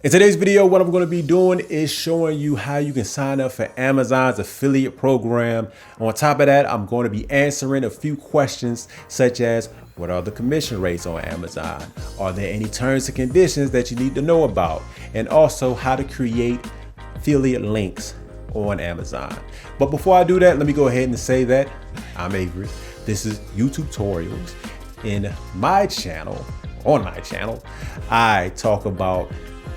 In today's video, what I'm going to be doing is showing you how you can sign up for Amazon's affiliate program. On top of that, I'm going to be answering a few questions such as what are the commission rates on Amazon? Are there any terms and conditions that you need to know about? And also how to create affiliate links on Amazon. But before I do that, let me go ahead and say that I'm Avery. This is YouTube Tutorials. In my channel, on my channel, I talk about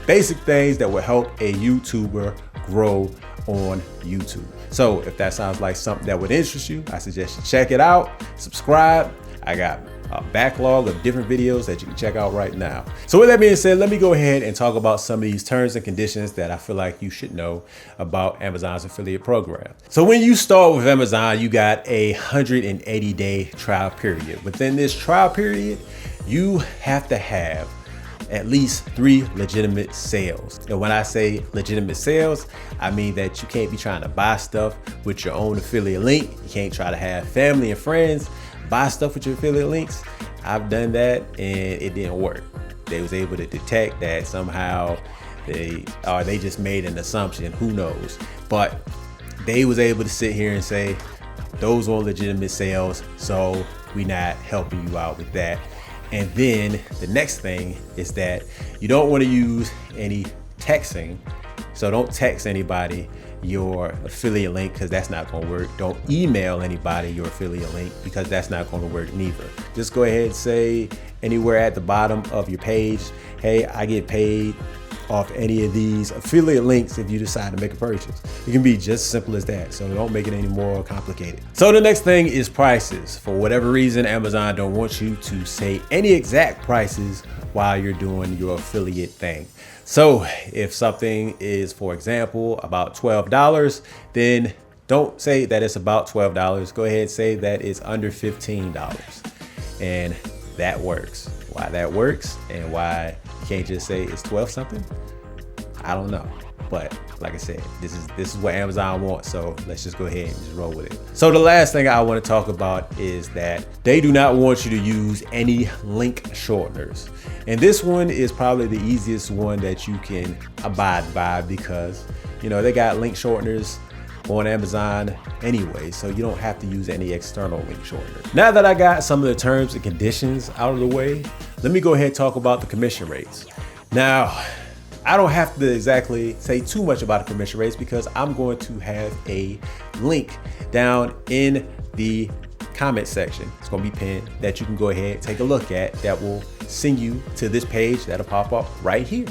basic things that will help a YouTuber grow on YouTube. So if that sounds like something that would interest you, I suggest you check it out, subscribe. I got a backlog of different videos that you can check out right now. So with that being said, let me go ahead and talk about some of these terms and conditions that I feel like you should know about Amazon's affiliate program. So when you start with Amazon, you got a 180-day trial period. Within this trial period, you have to have at least 3 legitimate sales. And when I say legitimate sales, I mean that you can't be trying to buy stuff with your own affiliate link. You can't try to have family and friends buy stuff with your affiliate links. I've done that and it didn't work. They was able to detect that somehow they just made an assumption, who knows. But they was able to sit here and say, those are legitimate sales, so we not helping you out with that. And then the next thing is that you don't want to use any texting. So don't text anybody your affiliate link because that's not going to work. Don't email anybody your affiliate link because that's not going to work neither. Just go ahead and say anywhere at the bottom of your page, hey, I get paid off any of these affiliate links if you decide to make a purchase. It can be just simple as that. So don't make it any more complicated. So the next thing is prices. For whatever reason, Amazon don't want you to say any exact prices while you're doing your affiliate thing. So if something is, for example, about $12, then don't say that it's about $12. Go ahead and say that it's under $15. And that works. Why that works and why you can't just say it's 12 something, I don't know. But like I said, this is what Amazon wants. So let's just go ahead and just roll with it. So the last thing I want to talk about is that they do not want you to use any link shorteners. And this one is probably the easiest one that you can abide by because, you know, they got link shorteners on Amazon anyway, so you don't have to use any external link shortener. Now that I got some of the terms and conditions out of the way, let me go ahead and talk about the commission rates. Now, I don't have to exactly say too much about the commission rates because I'm going to have a link down in the comment section. It's going to be pinned that you can go ahead and take a look at that will send you to this page that'll pop up right here.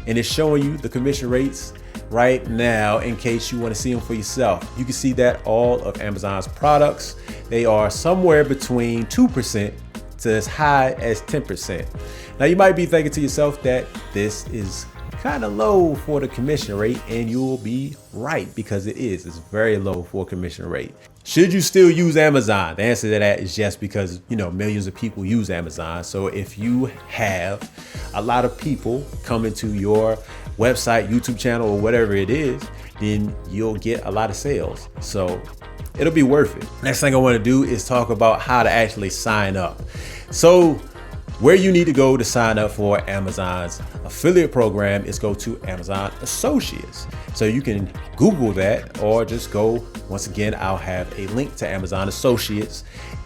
And it's showing you the commission rates right now in case you want to see them for yourself. You can see that all of Amazon's products, they are somewhere between 2% to as high as 10%. Now you might be thinking to yourself that this is kind of low for the commission rate, and you'll be right because it is. It's very low for a commission rate. Should you still use Amazon? The answer to that is yes, because you know millions of people use Amazon. So if you have a lot of people coming to your website, YouTube channel, or whatever it is, then you'll get a lot of sales. So it'll be worth it. Next thing I want to do is talk about how to actually sign up. So where you need to go to sign up for Amazon's affiliate program is go to Amazon Associates. So you can Google that or just go, once again, I'll have a link to Amazon Associates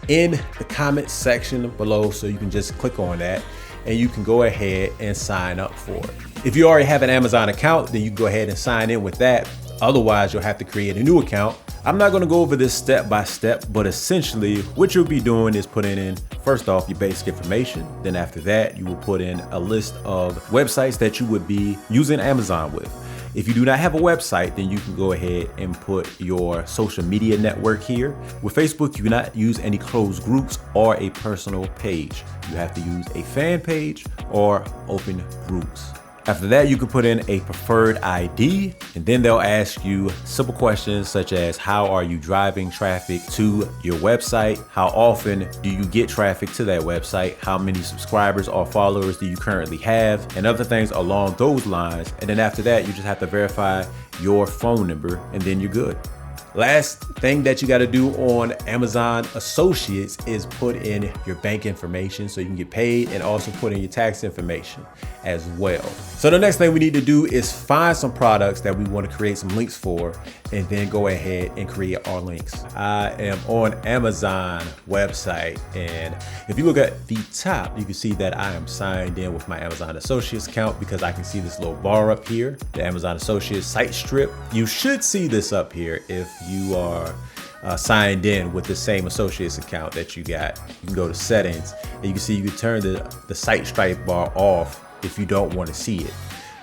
in the comment section below. So you can just click on that and you can go ahead and sign up for it. If you already have an Amazon account, then you can go ahead and sign in with that. Otherwise, you'll have to create a new account. I'm not going to go over this step by step, but essentially what you'll be doing is putting in, first off, your basic information. Then after that, you will put in a list of websites that you would be using Amazon with. If you do not have a website, then you can go ahead and put your social media network here. With Facebook, you cannot use any closed groups or a personal page. You have to use a fan page or open groups. After that, you can put in a preferred ID, and then they'll ask you simple questions such as how are you driving traffic to your website? How often do you get traffic to that website? How many subscribers or followers do you currently have? And other things along those lines. And then after that, you just have to verify your phone number and then you're good. Last thing that you got to do on Amazon Associates is put in your bank information so you can get paid, and also put in your tax information as well. So the next thing we need to do is find some products that we want to create some links for, and then go ahead and create our links. I am on Amazon website, and if you look at the top, you can see that I am signed in with my Amazon Associates account, because I can see this little bar up here, the Amazon Associates site strip. You should see this up here if you are signed in with the same Associates account that you got. You can go to settings, and you can see you can turn the site stripe bar off if you don't want to see it.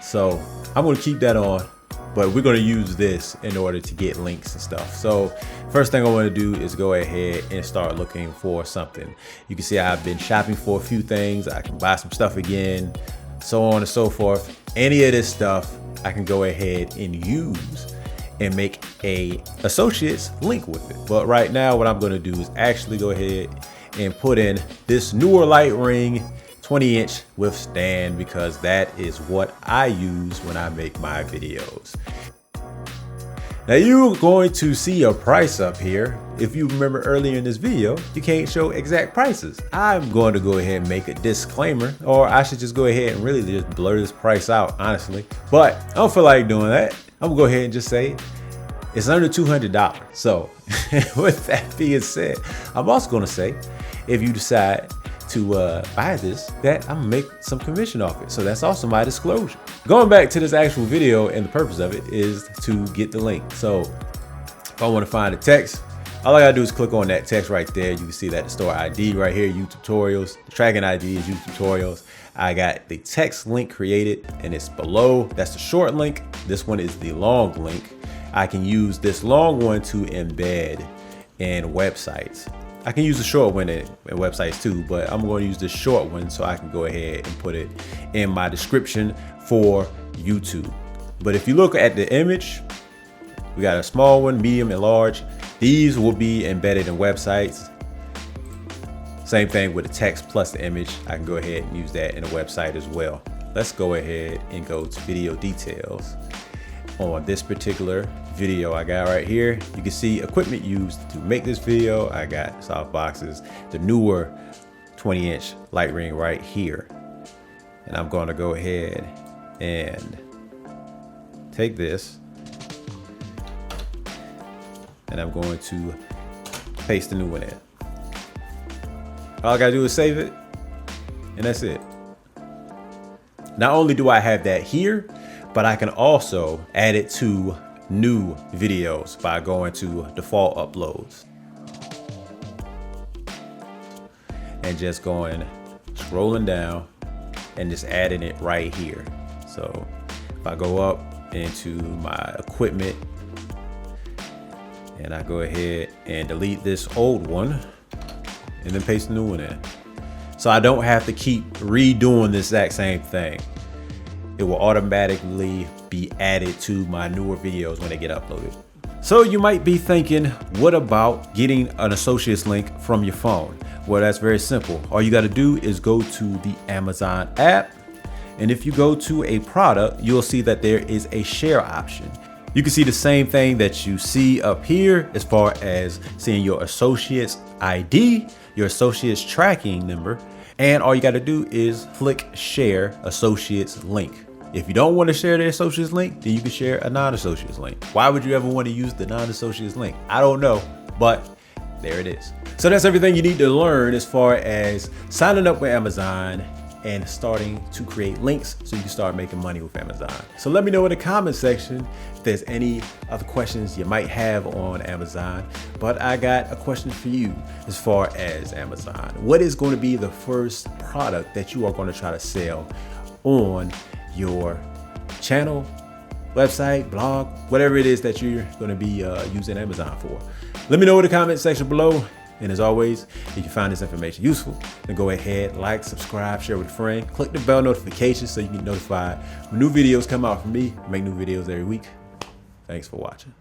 So I'm going to keep that on, but we're going to use this in order to get links and stuff. So first thing I want to do is go ahead and start looking for something. You can see I've been shopping for a few things. I can buy some stuff again, so on and so forth. Any of this stuff I can go ahead and use and make a Associates link with it. But right now what I'm going to do is actually go ahead and put in this newer light ring 20-inch with stand, because that is what I use when I make my videos. Now you're going to see a price up here. If you remember earlier in this video, you can't show exact prices. I'm going to go ahead and make a disclaimer, or I should just go ahead and really just blur this price out, honestly. But I don't feel like doing that. I'm gonna go ahead and just say it's under $200. So with that being said, I'm also gonna say, if you decide to buy this, that I'm gonna make some commission off it. So that's also my disclosure. Going back to this actual video, and the purpose of it is to get the link. So if I want to find a text, all I gotta do is click on that text right there. You can see that the store ID right here, YouTube tutorials, the tracking ID is YouTube tutorials. I got the text link created, and it's below. That's the short link. This one is the long link. I can use this long one to embed in websites. I can use the short one in websites too, but I'm going to use the short one so I can go ahead and put it in my description for YouTube. But if you look at the image, we got a small one, medium, and large. These will be embedded in websites. Same thing with the text plus the image. I can go ahead and use that in a website as well. Let's go ahead and go to video details. On this particular video I got right here, you can see equipment used to make this video. I got soft boxes, the newer 20-inch light ring right here. And I'm going to go ahead and take this, and I'm going to paste the new one in. All I gotta do is save it, and that's it. Not only do I have that here, but I can also add it to new videos by going to default uploads and just scrolling down and just adding it right here. So if I go up into my equipment and I go ahead and delete this old one and then paste the new one in, so I don't have to keep redoing this exact same thing. It will automatically be added to my newer videos when they get uploaded. So you might be thinking, what about getting an Associates link from your phone? Well, that's very simple. All you got to do is go to the Amazon app, and if you go to a product, you'll see that there is a share option. You can see the same thing that you see up here as far as seeing your Associates ID, your Associates tracking number, and all you got to do is click share Associates link. If you don't want to share the Associates link, then you can share a non-Associates link. Why would you ever want to use the non-Associates link? I don't know, but there it is. So that's everything you need to learn as far as signing up with Amazon and starting to create links so you can start making money with Amazon. So let me know in the comment section if there's any other questions you might have on Amazon. But I got a question for you as far as Amazon. What is going to be the first product that you are going to try to sell on your channel, website, blog, whatever it is that you're going to be using Amazon for? Let me know in the comment section below. And as always, if you find this information useful, then go ahead, like, subscribe, share with a friend, click the bell notification so you can get notified when new videos come out from me. I make new videos every week. Thanks for watching.